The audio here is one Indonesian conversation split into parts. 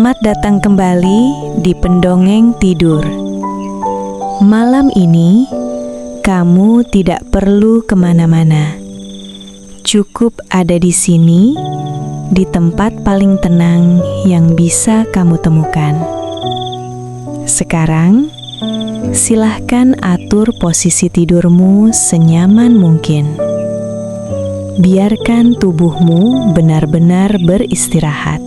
Selamat datang kembali di Pendongeng Tidur. Malam ini, kamu tidak perlu kemana-mana. Cukup ada di sini, di tempat paling tenang yang bisa kamu temukan. Sekarang, silahkan atur posisi tidurmu senyaman mungkin. Biarkan tubuhmu benar-benar beristirahat.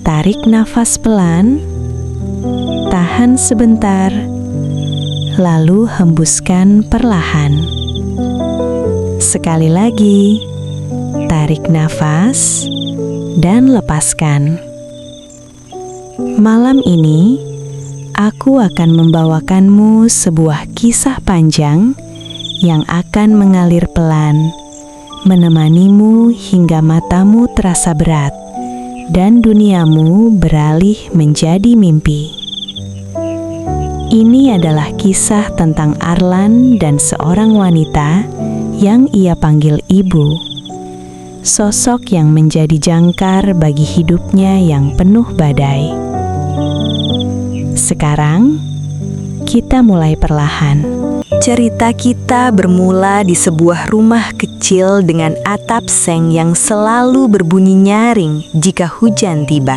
Tarik nafas pelan, tahan sebentar, lalu hembuskan perlahan. Sekali lagi, tarik nafas dan lepaskan. Malam ini, aku akan membawakanmu sebuah kisah panjang yang akan mengalir pelan, menemanimu hingga matamu terasa berat dan duniamu beralih menjadi mimpi. Ini adalah kisah tentang Arlan dan seorang wanita yang ia panggil ibu. Sosok yang menjadi jangkar bagi hidupnya yang penuh badai. Sekarang, kita mulai perlahan. Cerita kita bermula di sebuah rumah kecil dengan atap seng yang selalu berbunyi nyaring jika hujan tiba.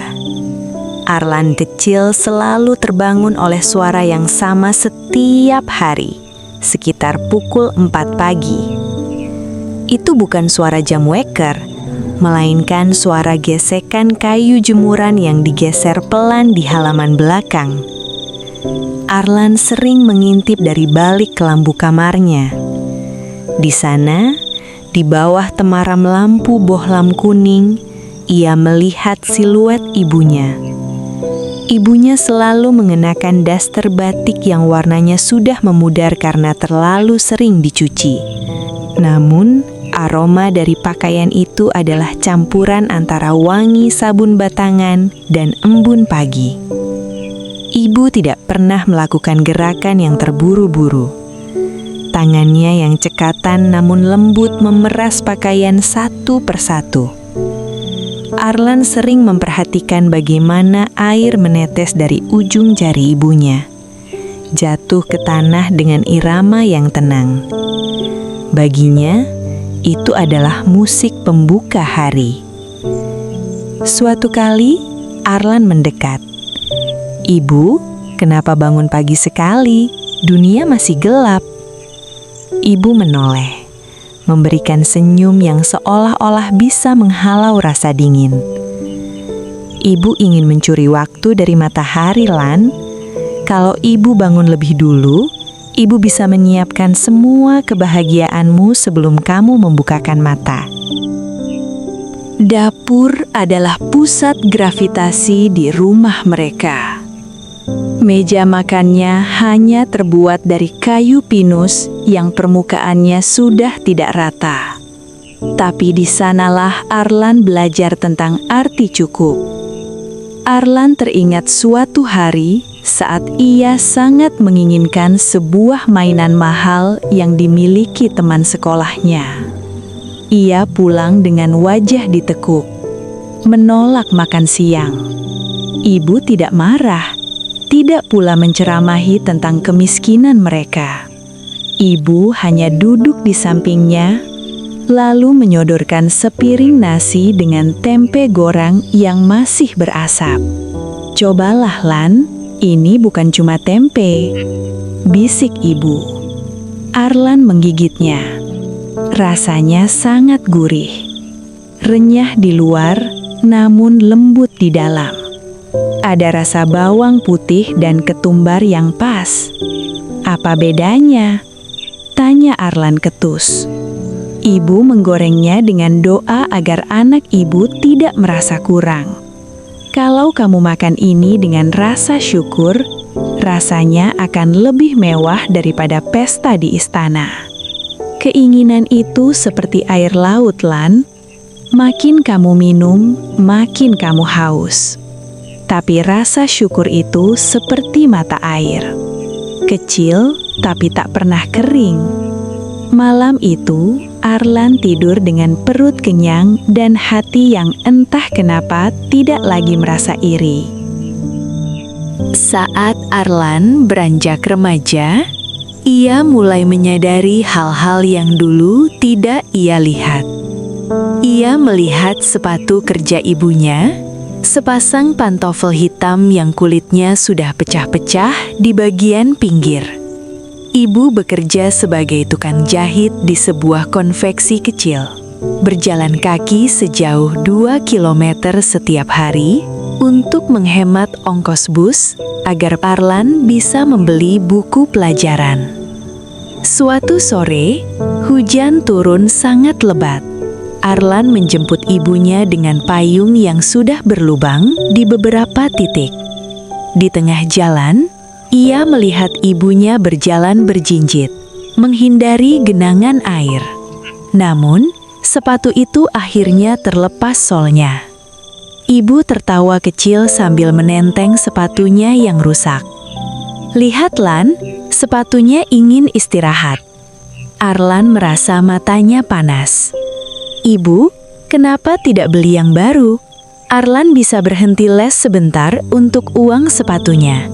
Arlan kecil selalu terbangun oleh suara yang sama setiap hari, sekitar pukul 4 pagi. Itu bukan suara jam weker, melainkan suara gesekan kayu jemuran yang digeser pelan di halaman belakang. Arlan sering mengintip dari balik kelambu kamarnya. Di sana, di bawah temaram lampu bohlam kuning, ia melihat siluet ibunya. Ibunya selalu mengenakan daster batik yang warnanya sudah memudar karena terlalu sering dicuci. Namun, aroma dari pakaian itu adalah campuran antara wangi sabun batangan dan embun pagi. Ibu tidak pernah melakukan gerakan yang terburu-buru. Tangannya yang cekatan namun lembut memeras pakaian satu persatu. Arlan sering memperhatikan bagaimana air menetes dari ujung jari ibunya, jatuh ke tanah dengan irama yang tenang. Baginya, itu adalah musik pembuka hari. Suatu kali, Arlan mendekat. "Ibu, kenapa bangun pagi sekali? Dunia masih gelap." Ibu menoleh, memberikan senyum yang seolah-olah bisa menghalau rasa dingin. "Ibu ingin mencuri waktu dari matahari, Lan. Kalau ibu bangun lebih dulu, ibu bisa menyiapkan semua kebahagiaanmu sebelum kamu membukakan mata." Dapur adalah pusat gravitasi di rumah mereka. Meja makannya hanya terbuat dari kayu pinus yang permukaannya sudah tidak rata. Tapi di sanalah Arlan belajar tentang arti cukup. Arlan teringat suatu hari saat ia sangat menginginkan sebuah mainan mahal yang dimiliki teman sekolahnya. Ia pulang dengan wajah ditekuk, menolak makan siang. Ibu tidak marah, tidak pula menceramahi tentang kemiskinan mereka. Ibu hanya duduk di sampingnya, lalu menyodorkan sepiring nasi dengan tempe goreng yang masih berasap. "Cobalah, Lan, ini bukan cuma tempe," bisik ibu. Arlan menggigitnya. Rasanya sangat gurih, renyah di luar, namun lembut di dalam. Ada rasa bawang putih dan ketumbar yang pas. "Apa bedanya?" tanya Arlan ketus. Ibu menggorengnya dengan doa agar anak ibu tidak merasa kurang. "Kalau kamu makan ini dengan rasa syukur, rasanya akan lebih mewah daripada pesta di istana." Keinginan itu seperti air laut, Lan. Makin kamu minum, makin kamu haus. Tapi rasa syukur itu seperti mata air. Kecil, tapi tak pernah kering. Malam itu, Arlan tidur dengan perut kenyang dan hati yang entah kenapa tidak lagi merasa iri. Saat Arlan beranjak remaja, ia mulai menyadari hal-hal yang dulu tidak ia lihat. Ia melihat sepatu kerja ibunya, sepasang pantofel hitam yang kulitnya sudah pecah-pecah di bagian pinggir. Ibu bekerja sebagai tukang jahit di sebuah konveksi kecil. Berjalan kaki sejauh 2 kilometer setiap hari untuk menghemat ongkos bus agar Arlan bisa membeli buku pelajaran. Suatu sore, hujan turun sangat lebat. Arlan menjemput ibunya dengan payung yang sudah berlubang di beberapa titik. Di tengah jalan, ia melihat ibunya berjalan berjinjit, menghindari genangan air. Namun, sepatu itu akhirnya terlepas solnya. Ibu tertawa kecil sambil menenteng sepatunya yang rusak. "Lihat, Lan, sepatunya ingin istirahat." Arlan merasa matanya panas. "Ibu, kenapa tidak beli yang baru? Arlan bisa berhenti les sebentar untuk uang sepatunya."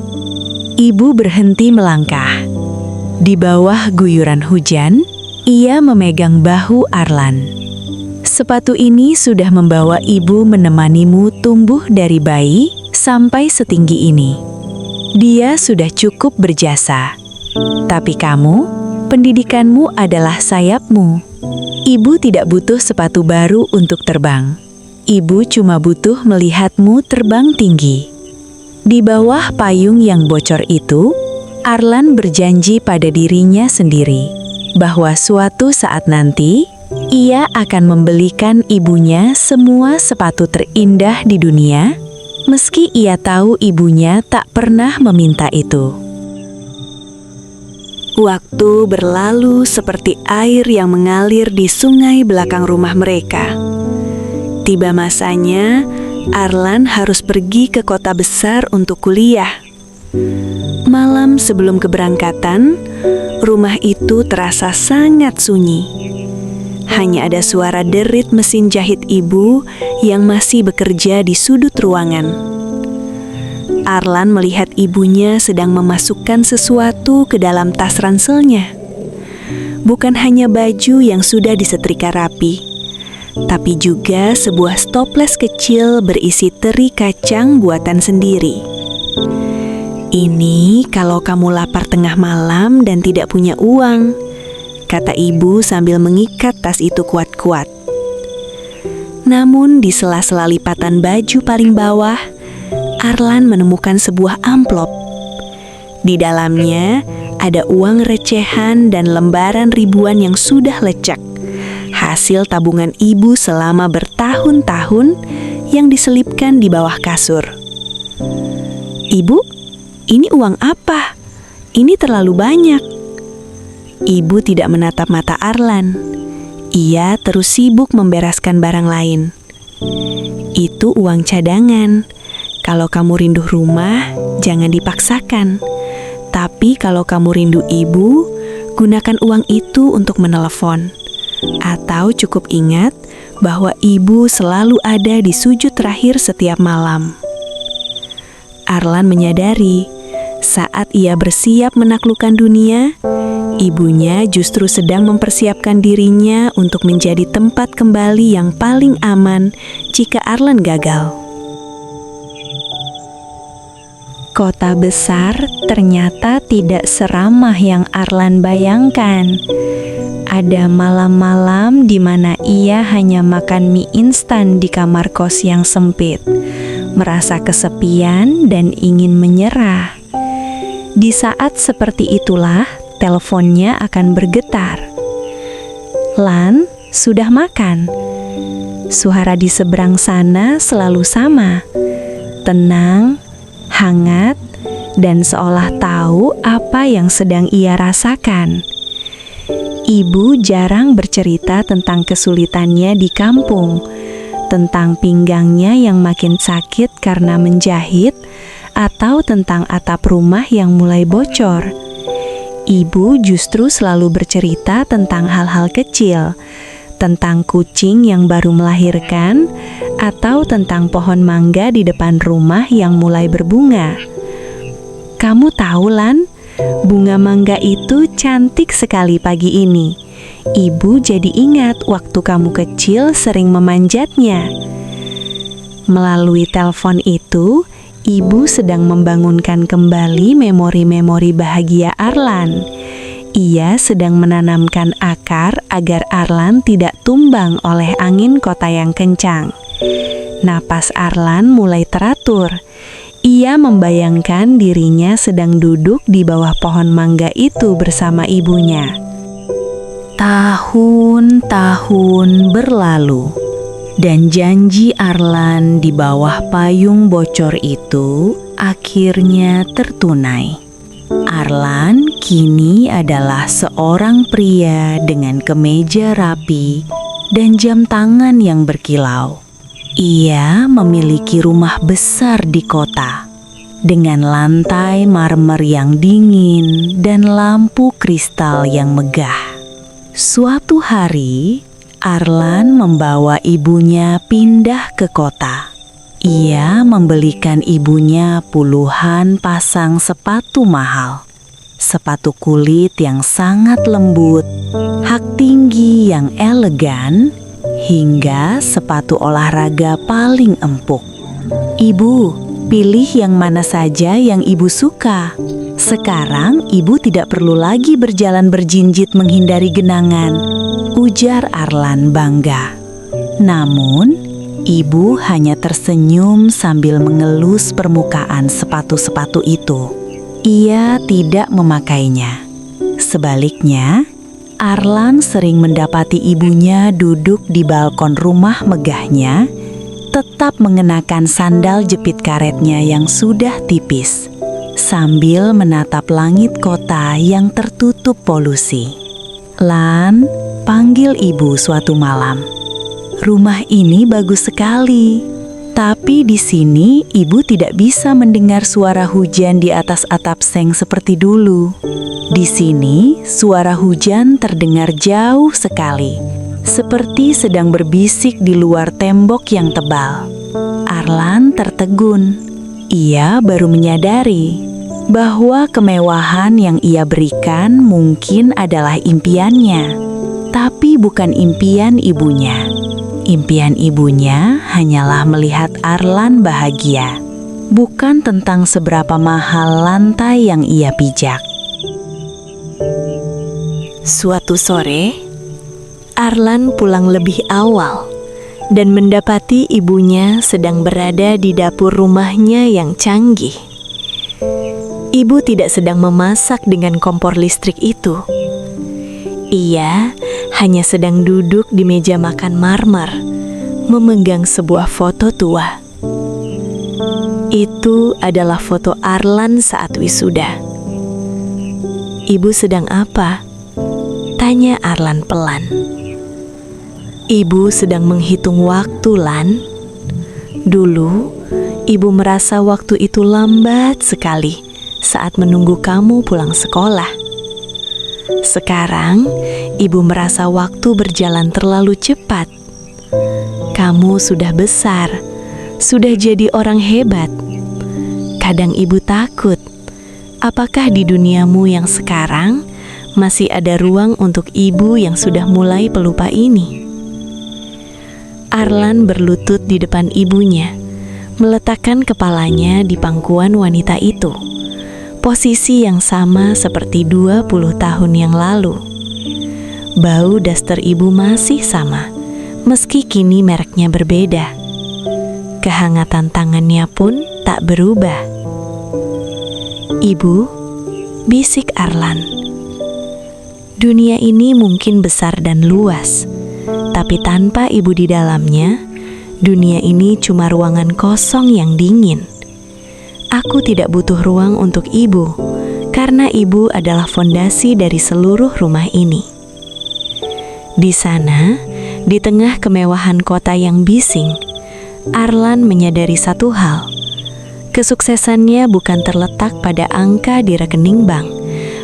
Ibu berhenti melangkah. Di bawah guyuran hujan, ia memegang bahu Arlan. "Sepatu ini sudah membawa ibu menemanimu tumbuh dari bayi sampai setinggi ini. Dia sudah cukup berjasa. Tapi kamu, pendidikanmu adalah sayapmu. Ibu tidak butuh sepatu baru untuk terbang. Ibu cuma butuh melihatmu terbang tinggi." Di bawah payung yang bocor itu, Arlan berjanji pada dirinya sendiri bahwa suatu saat nanti ia akan membelikan ibunya semua sepatu terindah di dunia, meski ia tahu ibunya tak pernah meminta itu. Waktu berlalu seperti air yang mengalir di sungai belakang rumah mereka. Tiba masanya, Arlan harus pergi ke kota besar untuk kuliah. Malam sebelum keberangkatan, rumah itu terasa sangat sunyi. Hanya ada suara derit mesin jahit ibu yang masih bekerja di sudut ruangan. Arlan melihat ibunya sedang memasukkan sesuatu ke dalam tas ranselnya. Bukan hanya baju yang sudah disetrika rapi, tapi juga sebuah stoples kecil berisi teri kacang buatan sendiri. "Ini kalau kamu lapar tengah malam dan tidak punya uang," kata ibu sambil mengikat tas itu kuat-kuat. Namun di sela-sela lipatan baju paling bawah, Arlan menemukan sebuah amplop. Di dalamnya ada uang recehan dan lembaran ribuan yang sudah lecek, hasil tabungan ibu selama bertahun-tahun yang diselipkan di bawah kasur. "Ibu, ini uang apa? Ini terlalu banyak." Ibu tidak menatap mata Arlan. Ia terus sibuk membereskan barang lain. "Itu uang cadangan. Kalau kamu rindu rumah, jangan dipaksakan. Tapi kalau kamu rindu ibu, gunakan uang itu untuk menelepon. Atau cukup ingat bahwa ibu selalu ada di sujud terakhir setiap malam." Arlan menyadari, saat ia bersiap menaklukkan dunia, ibunya justru sedang mempersiapkan dirinya untuk menjadi tempat kembali yang paling aman jika Arlan gagal. Kota besar ternyata tidak seramah yang Arlan bayangkan. Ada malam-malam di mana ia hanya makan mie instan di kamar kos yang sempit, merasa kesepian dan ingin menyerah. Di saat seperti itulah, teleponnya akan bergetar. "Lan, sudah makan?" Suara di seberang sana selalu sama, tenang, hangat, dan seolah tahu apa yang sedang ia rasakan. Ibu jarang bercerita tentang kesulitannya di kampung, tentang pinggangnya yang makin sakit karena menjahit, atau tentang atap rumah yang mulai bocor. Ibu justru selalu bercerita tentang hal-hal kecil, tentang kucing yang baru melahirkan, atau tentang pohon mangga di depan rumah yang mulai berbunga. Kamu tahu, Lan, bunga mangga itu cantik sekali pagi ini. Ibu jadi ingat waktu kamu kecil sering memanjatnya. Melalui telepon itu, Ibu sedang membangunkan kembali memori-memori bahagia Arlan. Ia sedang menanamkan akar agar Arlan tidak tumbang oleh angin kota yang kencang. Napas Arlan mulai teratur. Ia membayangkan dirinya sedang duduk di bawah pohon mangga itu bersama ibunya. Tahun-tahun berlalu, dan janji Arlan di bawah payung bocor itu akhirnya tertunai. Arlan kini adalah seorang pria dengan kemeja rapi dan jam tangan yang berkilau. Ia memiliki rumah besar di kota, dengan lantai marmer yang dingin dan lampu kristal yang megah. Suatu hari, Arlan membawa ibunya pindah ke kota. Ia membelikan ibunya puluhan pasang sepatu mahal. Sepatu kulit yang sangat lembut, hak tinggi yang elegan, hingga sepatu olahraga paling empuk. Ibu, pilih yang mana saja yang ibu suka. Sekarang ibu tidak perlu lagi berjalan berjinjit menghindari genangan, ujar Arlan bangga. Namun, ibu hanya tersenyum sambil mengelus permukaan sepatu-sepatu itu. Ia tidak memakainya. Sebaliknya, Arlan sering mendapati ibunya duduk di balkon rumah megahnya, tetap mengenakan sandal jepit karetnya yang sudah tipis, sambil menatap langit kota yang tertutup polusi. Lan, panggil ibu suatu malam. Rumah ini bagus sekali, tapi di sini ibu tidak bisa mendengar suara hujan di atas atap seng seperti dulu. Di sini, suara hujan terdengar jauh sekali, seperti sedang berbisik di luar tembok yang tebal. Arlan tertegun. Ia baru menyadari bahwa kemewahan yang ia berikan mungkin adalah impiannya, tapi bukan impian ibunya. Impian ibunya hanyalah melihat Arlan bahagia, bukan tentang seberapa mahal lantai yang ia pijak. Suatu sore, Arlan pulang lebih awal dan mendapati ibunya sedang berada di dapur rumahnya yang canggih. Ibu tidak sedang memasak dengan kompor listrik itu. Ia hanya sedang duduk di meja makan marmer, memegang sebuah foto tua. Itu adalah foto Arlan saat wisuda. "Ibu sedang apa?" tanya Arlan pelan. "Ibu sedang menghitung waktu, Lan. Dulu, ibu merasa waktu itu lambat sekali saat menunggu kamu pulang sekolah. Sekarang, ibu merasa waktu berjalan terlalu cepat. Kamu sudah besar, sudah jadi orang hebat. Kadang ibu takut, apakah di duniamu yang sekarang masih ada ruang untuk ibu yang sudah mulai pelupa ini?" Arlan berlutut di depan ibunya, meletakkan kepalanya di pangkuan wanita itu. Posisi yang sama seperti 20 tahun yang lalu. Bau daster ibu masih sama, meski kini mereknya berbeda. Kehangatan tangannya pun tak berubah. "Ibu," bisik Arlan. "Dunia ini mungkin besar dan luas, tapi tanpa ibu di dalamnya, dunia ini cuma ruangan kosong yang dingin. Aku tidak butuh ruang untuk ibu, karena ibu adalah fondasi dari seluruh rumah ini." Di sana, di tengah kemewahan kota yang bising, Arlan menyadari satu hal. Kesuksesannya bukan terletak pada angka di rekening bank,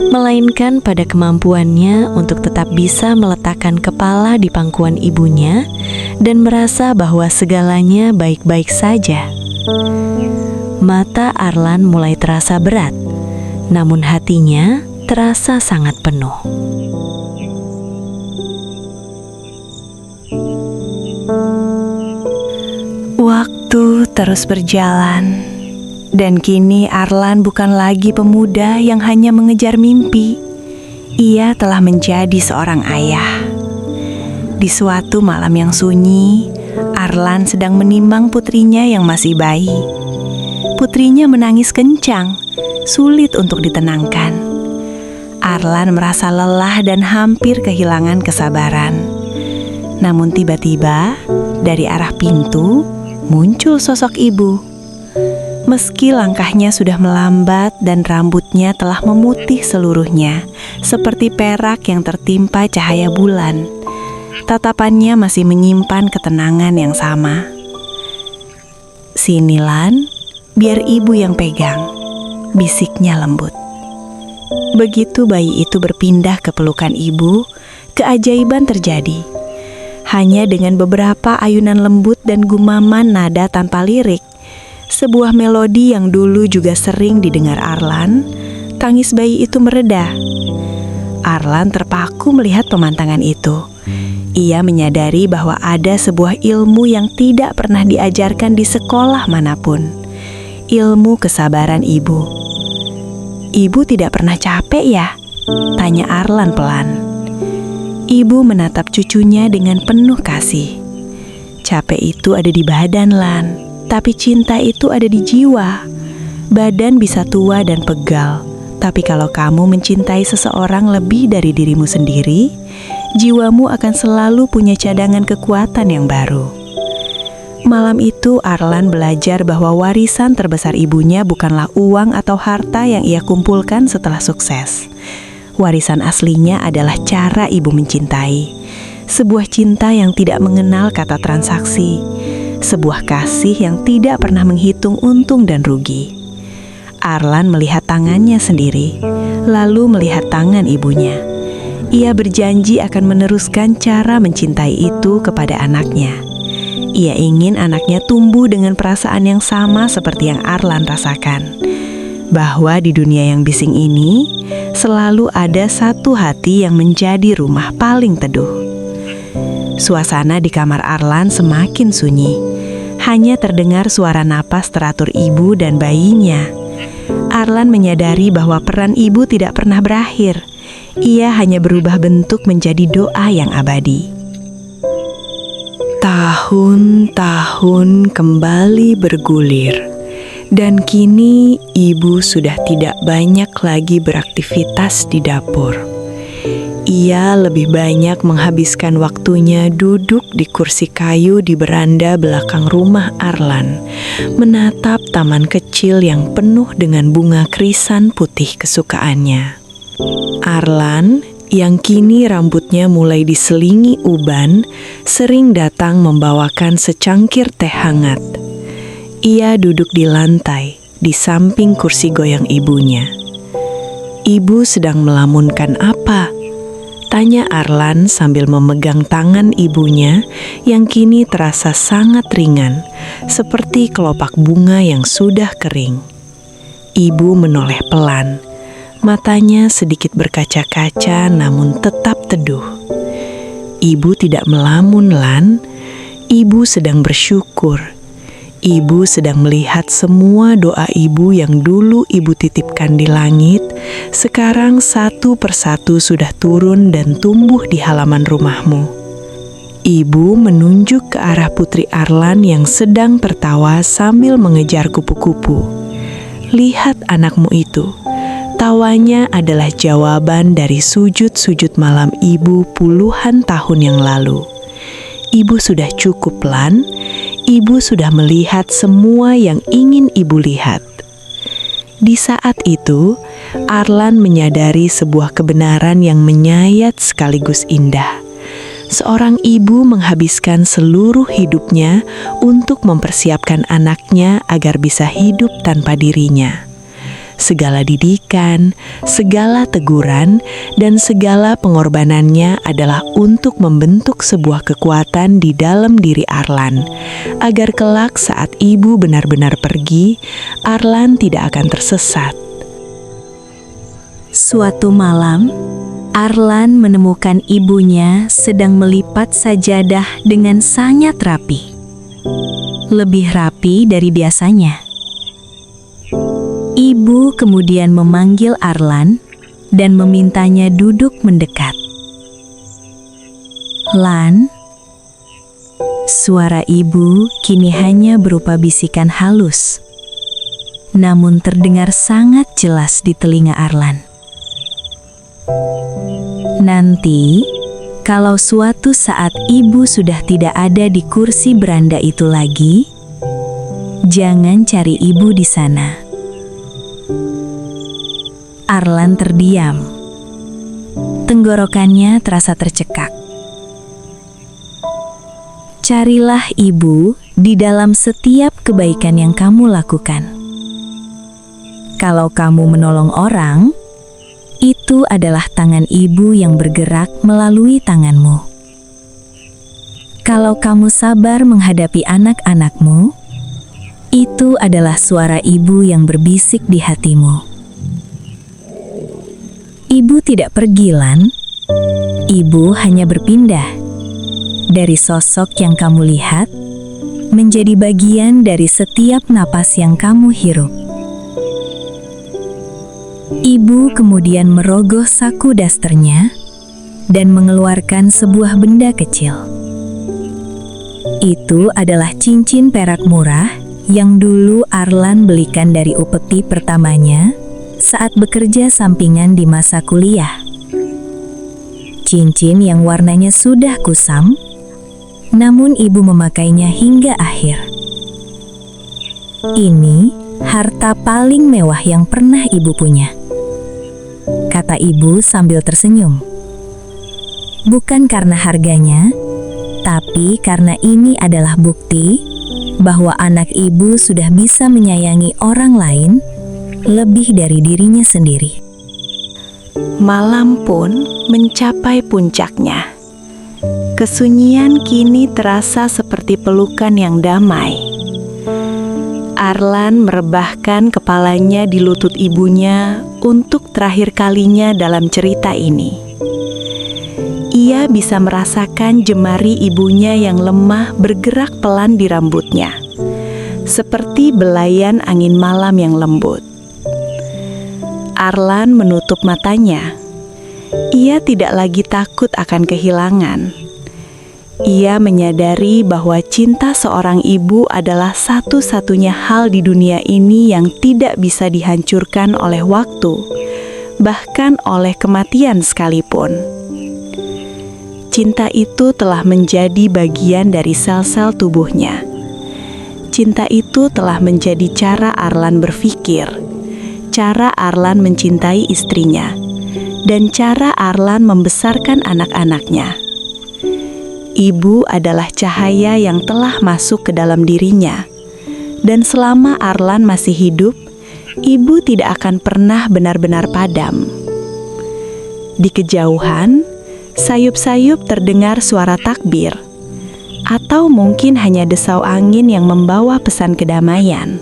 melainkan pada kemampuannya untuk tetap bisa meletakkan kepala di pangkuan ibunya dan merasa bahwa segalanya baik-baik saja. Mata Arlan mulai terasa berat, namun hatinya terasa sangat penuh. Waktu terus berjalan, dan kini Arlan bukan lagi pemuda yang hanya mengejar mimpi. Ia telah menjadi seorang ayah. Di suatu malam yang sunyi, Arlan sedang menimbang putrinya yang masih bayi. Putrinya menangis kencang, sulit untuk ditenangkan. Arlan merasa lelah dan hampir kehilangan kesabaran. Namun tiba-tiba, dari arah pintu, muncul sosok ibu. Meski langkahnya sudah melambat dan rambutnya telah memutih seluruhnya, seperti perak yang tertimpa cahaya bulan, tatapannya masih menyimpan ketenangan yang sama. "Sini, Lan, biar ibu yang pegang," bisiknya lembut. Begitu bayi itu berpindah ke pelukan ibu, keajaiban terjadi. Hanya dengan beberapa ayunan lembut dan gumaman nada tanpa lirik, sebuah melodi yang dulu juga sering didengar Arlan, tangis bayi itu mereda. Arlan terpaku melihat pemandangan itu. Ia menyadari bahwa ada sebuah ilmu yang tidak pernah diajarkan di sekolah manapun. Ilmu kesabaran ibu. "Ibu tidak pernah capek ya?" tanya Arlan pelan. Ibu menatap cucunya dengan penuh kasih. "Capek itu ada di badan, Lan, tapi cinta itu ada di jiwa. Badan bisa tua dan pegal, tapi kalau kamu mencintai seseorang lebih dari dirimu sendiri, jiwamu akan selalu punya cadangan kekuatan yang baru." Malam itu Arlan belajar bahwa warisan terbesar ibunya bukanlah uang atau harta yang ia kumpulkan setelah sukses. Warisan aslinya adalah cara ibu mencintai. Sebuah cinta yang tidak mengenal kata transaksi. Sebuah kasih yang tidak pernah menghitung untung dan rugi. Arlan melihat tangannya sendiri, lalu melihat tangan ibunya. Ia berjanji akan meneruskan cara mencintai itu kepada anaknya. Ia ingin anaknya tumbuh dengan perasaan yang sama seperti yang Arlan rasakan. Bahwa di dunia yang bising ini, selalu ada satu hati yang menjadi rumah paling teduh. Suasana di kamar Arlan semakin sunyi. Hanya terdengar suara napas teratur ibu dan bayinya. Arlan menyadari bahwa peran ibu tidak pernah berakhir. Ia hanya berubah bentuk menjadi doa yang abadi. Tahun-tahun kembali bergulir, dan kini ibu sudah tidak banyak lagi beraktivitas di dapur. Ia lebih banyak menghabiskan waktunya duduk di kursi kayu di beranda belakang rumah Arlan, menatap taman kecil yang penuh dengan bunga krisan putih kesukaannya. Arlan, yang kini rambutnya mulai diselingi uban, sering datang membawakan secangkir teh hangat. Ia duduk di lantai, di samping kursi goyang ibunya. "Ibu sedang melamunkan apa?" tanya Arlan sambil memegang tangan ibunya yang kini terasa sangat ringan, seperti kelopak bunga yang sudah kering. Ibu menoleh pelan, matanya sedikit berkaca-kaca namun tetap teduh. "Ibu tidak melamun, Lan. Ibu sedang bersyukur. Ibu sedang melihat semua doa ibu yang dulu ibu titipkan di langit, sekarang satu persatu sudah turun dan tumbuh di halaman rumahmu." Ibu menunjuk ke arah putri Arlan yang sedang tertawa sambil mengejar kupu-kupu. "Lihat anakmu itu. Tawanya adalah jawaban dari sujud-sujud malam ibu puluhan tahun yang lalu. Ibu sudah cukup, Lan. Ibu sudah melihat semua yang ingin ibu lihat." Di saat itu, Arlan menyadari sebuah kebenaran yang menyayat sekaligus indah. Seorang ibu menghabiskan seluruh hidupnya untuk mempersiapkan anaknya agar bisa hidup tanpa dirinya. segala didikan, segala teguran, dan segala pengorbanannya adalah untuk membentuk sebuah kekuatan di dalam diri Arlan, agar kelak saat ibu benar-benar pergi, Arlan tidak akan tersesat. Suatu malam, Arlan menemukan ibunya sedang melipat sajadah dengan sangat rapi. Lebih rapi dari biasanya. Ibu kemudian memanggil Arlan dan memintanya duduk mendekat. "Lan," suara ibu kini hanya berupa bisikan halus, namun terdengar sangat jelas di telinga Arlan. "Nanti, kalau suatu saat ibu sudah tidak ada di kursi beranda itu lagi, jangan cari ibu di sana." Arlan terdiam. Tenggorokannya terasa tercekak. Carilah ibu di dalam setiap kebaikan yang kamu lakukan. Kalau kamu menolong orang, itu adalah tangan ibu yang bergerak melalui tanganmu. Kalau kamu sabar menghadapi anak-anakmu, itu adalah suara ibu yang berbisik di hatimu. Ibu tidak pergi, Lan. Ibu hanya berpindah dari sosok yang kamu lihat menjadi bagian dari setiap napas yang kamu hirup. Ibu kemudian merogoh saku dasternya dan mengeluarkan sebuah benda kecil. Itu adalah cincin perak murah yang dulu Arlan belikan dari upeti pertamanya saat bekerja sampingan di masa kuliah. Cincin yang warnanya sudah kusam, namun ibu memakainya hingga akhir. "Ini harta paling mewah yang pernah ibu punya," kata ibu sambil tersenyum. "Bukan karena harganya, tapi karena ini adalah bukti bahwa anak ibu sudah bisa menyayangi orang lain lebih dari dirinya sendiri." Malam pun mencapai puncaknya. Kesunyian kini terasa seperti pelukan yang damai. Arlan merebahkan kepalanya di lutut ibunya untuk terakhir kalinya dalam cerita ini. Ia bisa merasakan jemari ibunya yang lemah bergerak pelan di rambutnya, seperti belayan angin malam yang lembut. Arlan menutup matanya. Ia tidak lagi takut akan kehilangan. Ia menyadari bahwa cinta seorang ibu adalah satu-satunya hal di dunia ini yang tidak bisa dihancurkan oleh waktu, bahkan oleh kematian sekalipun. Cinta itu telah menjadi bagian dari sel-sel tubuhnya. Cinta itu telah menjadi cara Arlan berpikir, cara Arlan mencintai istrinya, dan cara Arlan membesarkan anak-anaknya. Ibu adalah cahaya yang telah masuk ke dalam dirinya, dan selama Arlan masih hidup, ibu tidak akan pernah benar-benar padam. Di kejauhan, sayup-sayup terdengar suara takbir, atau mungkin hanya desau angin yang membawa pesan kedamaian.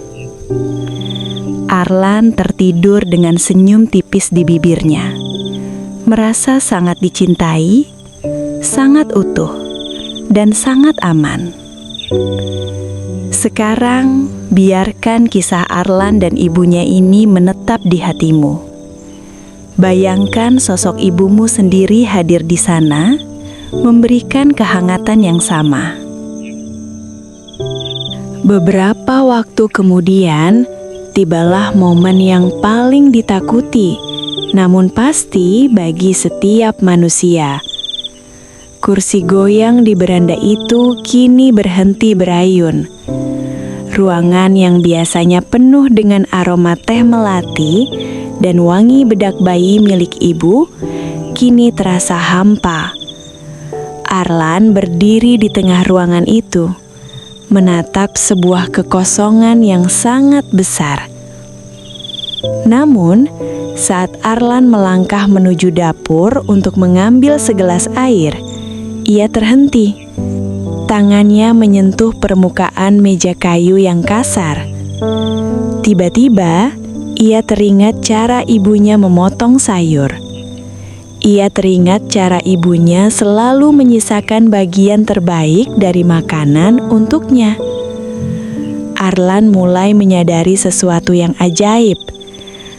Arlan tertidur dengan senyum tipis di bibirnya, merasa sangat dicintai, sangat utuh, dan sangat aman. Sekarang, biarkan kisah Arlan dan ibunya ini menetap di hatimu. Bayangkan sosok ibumu sendiri hadir di sana, memberikan kehangatan yang sama. Beberapa waktu kemudian, tibalah momen yang paling ditakuti, namun pasti bagi setiap manusia. Kursi goyang di beranda itu kini berhenti berayun. Ruangan yang biasanya penuh dengan aroma teh melati dan wangi bedak bayi milik ibu, kini terasa hampa. Arlan berdiri di tengah ruangan itu, menatap sebuah kekosongan yang sangat besar. Namun, saat Arlan melangkah menuju dapur untuk mengambil segelas air, ia terhenti. Tangannya menyentuh permukaan meja kayu yang kasar. Tiba-tiba, ia teringat cara ibunya memotong sayur. Ia teringat cara ibunya selalu menyisakan bagian terbaik dari makanan untuknya. Arlan mulai menyadari sesuatu yang ajaib.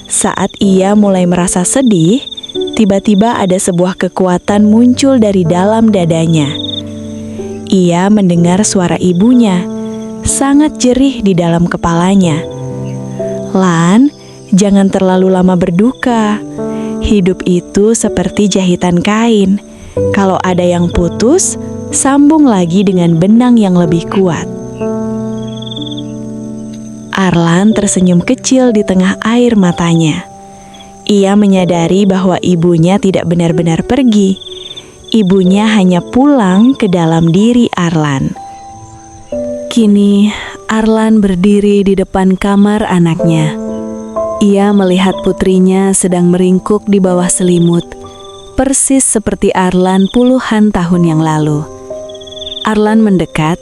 Saat ia mulai merasa sedih, tiba-tiba ada sebuah kekuatan muncul dari dalam dadanya. Ia mendengar suara ibunya, sangat jerih di dalam kepalanya. "Lan, jangan terlalu lama berduka. Hidup itu seperti jahitan kain. Kalau ada yang putus, sambung lagi dengan benang yang lebih kuat." Arlan tersenyum kecil di tengah air matanya. Ia menyadari bahwa ibunya tidak benar-benar pergi. Ibunya hanya pulang ke dalam diri Arlan. Kini, Arlan berdiri di depan kamar anaknya. Ia melihat putrinya sedang meringkuk di bawah selimut, persis seperti Arlan puluhan tahun yang lalu. Arlan mendekat,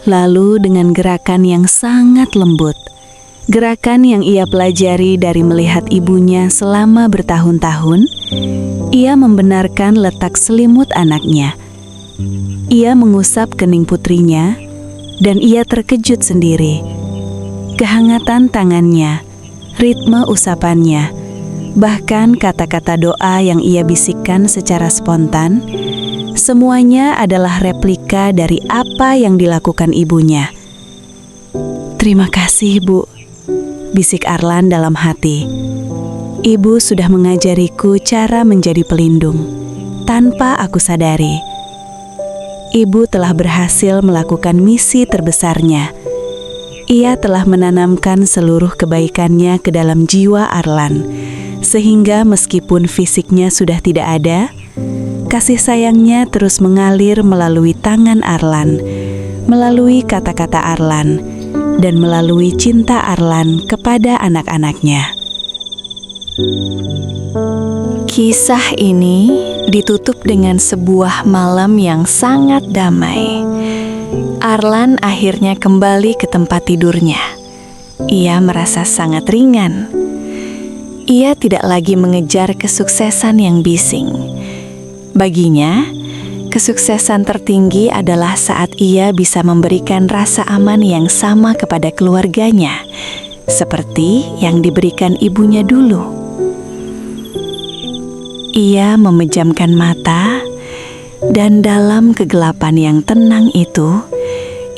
lalu dengan gerakan yang sangat lembut, gerakan yang ia pelajari dari melihat ibunya selama bertahun-tahun, ia membenarkan letak selimut anaknya. Ia mengusap kening putrinya, dan ia terkejut sendiri. Kehangatan tangannya, ritme usapannya, bahkan kata-kata doa yang ia bisikkan secara spontan, semuanya adalah replika dari apa yang dilakukan ibunya. "Terima kasih, Bu," bisik Arlan dalam hati. "Ibu sudah mengajariku cara menjadi pelindung, tanpa aku sadari. Ibu telah berhasil melakukan misi terbesarnya. Ia telah menanamkan seluruh kebaikannya ke dalam jiwa Arlan, sehingga meskipun fisiknya sudah tidak ada, kasih sayangnya terus mengalir melalui tangan Arlan, melalui kata-kata Arlan, dan melalui cinta Arlan kepada anak-anaknya." Kisah ini ditutup dengan sebuah malam yang sangat damai. Arlan akhirnya kembali ke tempat tidurnya. Ia merasa sangat ringan. Ia tidak lagi mengejar kesuksesan yang bising. Baginya, kesuksesan tertinggi adalah saat ia bisa memberikan rasa aman yang sama kepada keluarganya, seperti yang diberikan ibunya dulu. Ia memejamkan mata, dan dalam kegelapan yang tenang itu,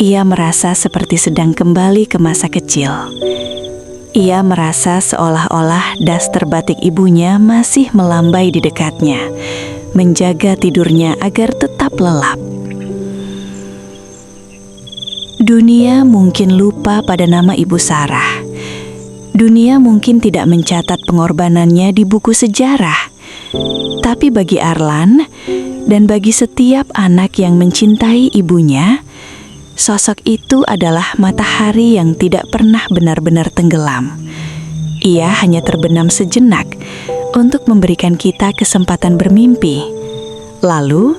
ia merasa seperti sedang kembali ke masa kecil. Ia merasa seolah-olah daster batik ibunya masih melambai di dekatnya, menjaga tidurnya agar tetap lelap. Dunia mungkin lupa pada nama Ibu Sarah. Dunia mungkin tidak mencatat pengorbanannya di buku sejarah. Tapi bagi Arlan dan bagi setiap anak yang mencintai ibunya, sosok itu adalah matahari yang tidak pernah benar-benar tenggelam. Ia hanya terbenam sejenak untuk memberikan kita kesempatan bermimpi, lalu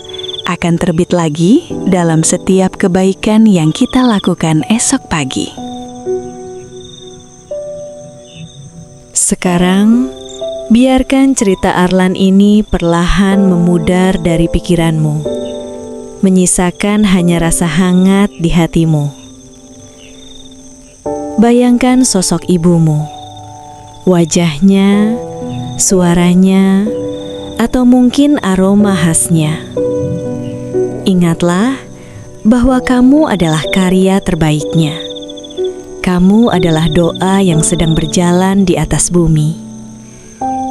akan terbit lagi dalam setiap kebaikan yang kita lakukan esok pagi. Sekarang, biarkan cerita Arlan ini perlahan memudar dari pikiranmu, menyisakan hanya rasa hangat di hatimu. Bayangkan sosok ibumu, wajahnya, suaranya, atau mungkin aroma khasnya. Ingatlah bahwa kamu adalah karya terbaiknya. Kamu adalah doa yang sedang berjalan di atas bumi.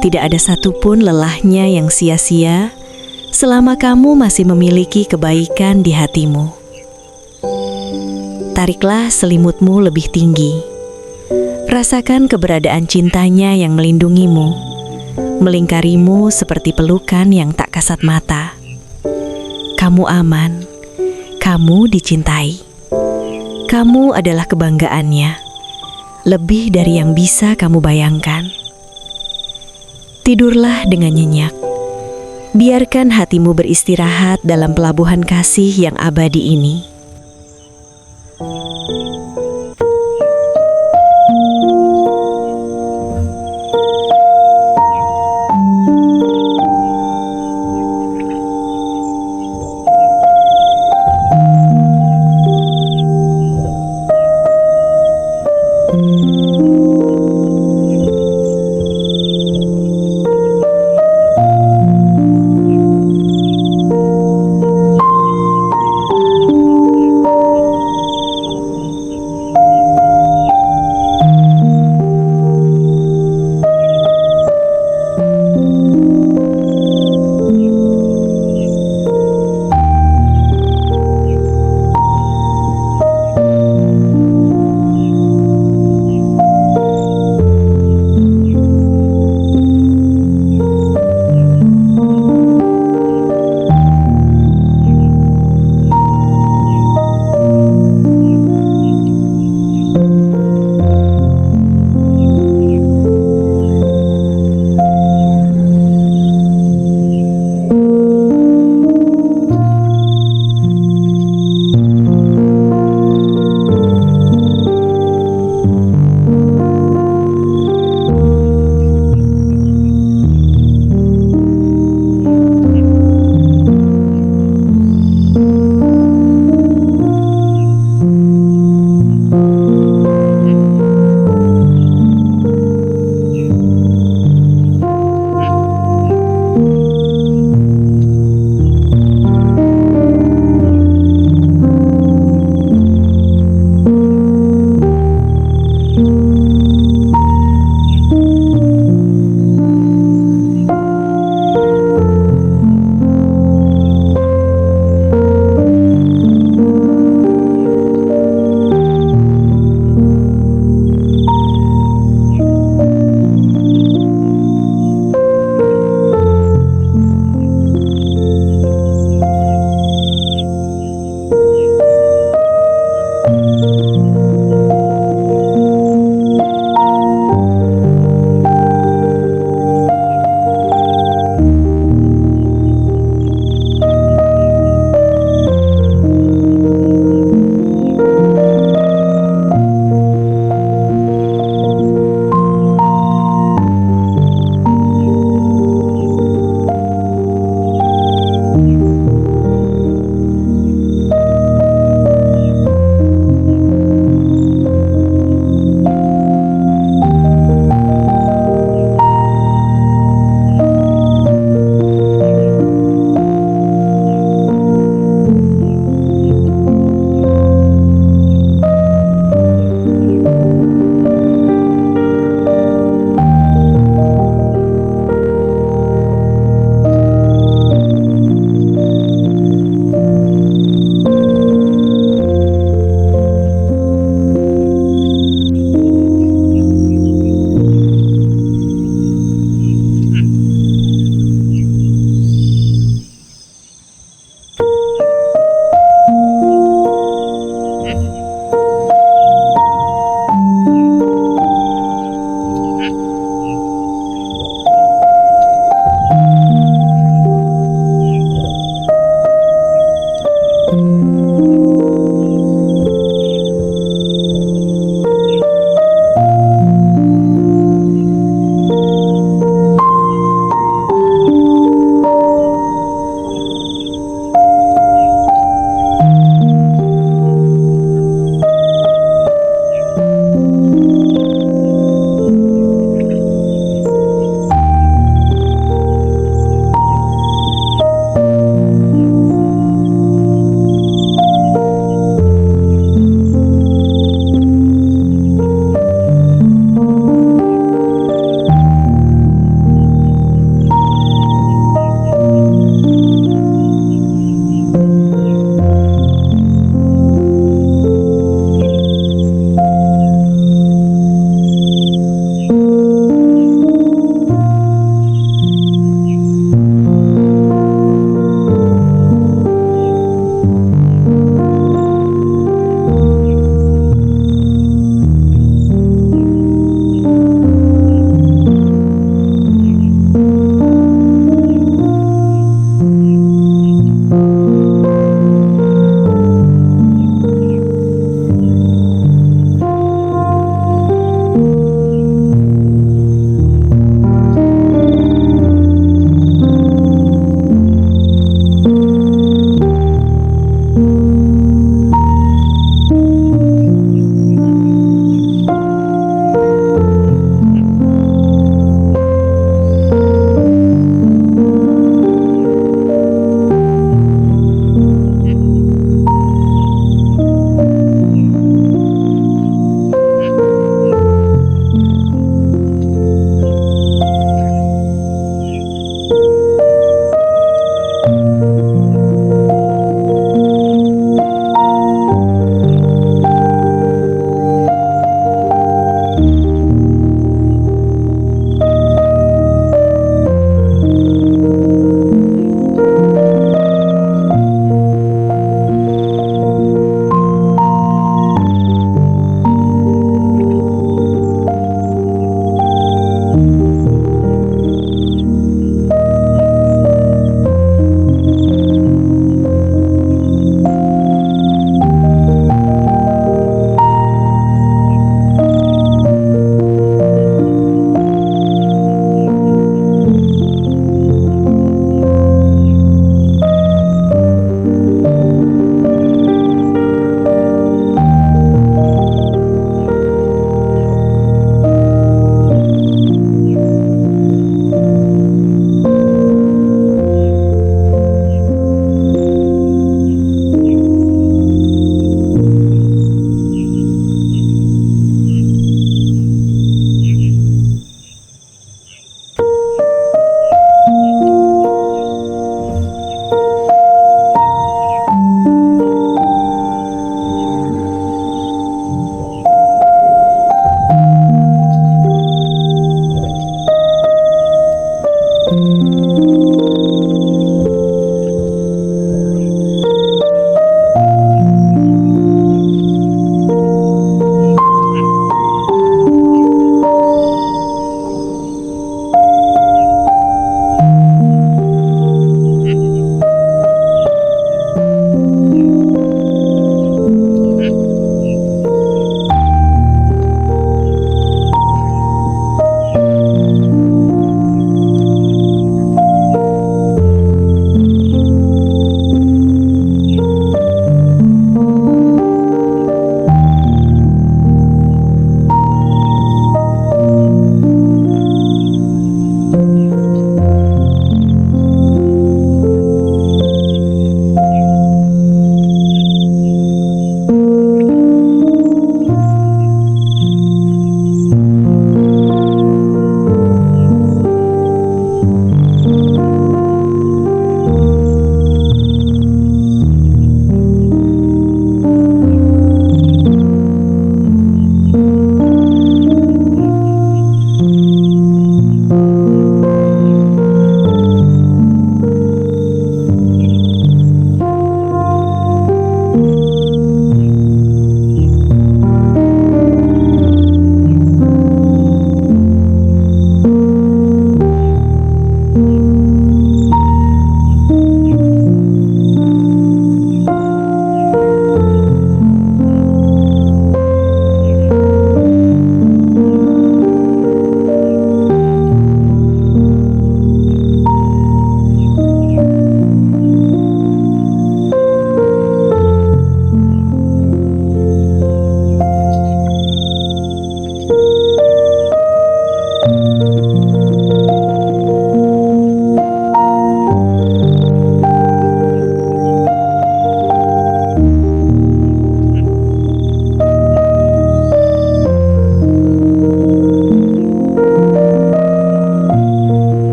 Tidak ada satupun lelahnya yang sia-sia selama kamu masih memiliki kebaikan di hatimu. Tariklah selimutmu lebih tinggi. Rasakan keberadaan cintanya yang melindungimu, melingkarimu seperti pelukan yang tak kasat mata. Kamu aman, kamu dicintai. Kamu adalah kebanggaannya. lebih dari yang bisa kamu bayangkan. Tidurlah dengan nyenyak. Biarkan hatimu beristirahat dalam pelabuhan kasih yang abadi ini.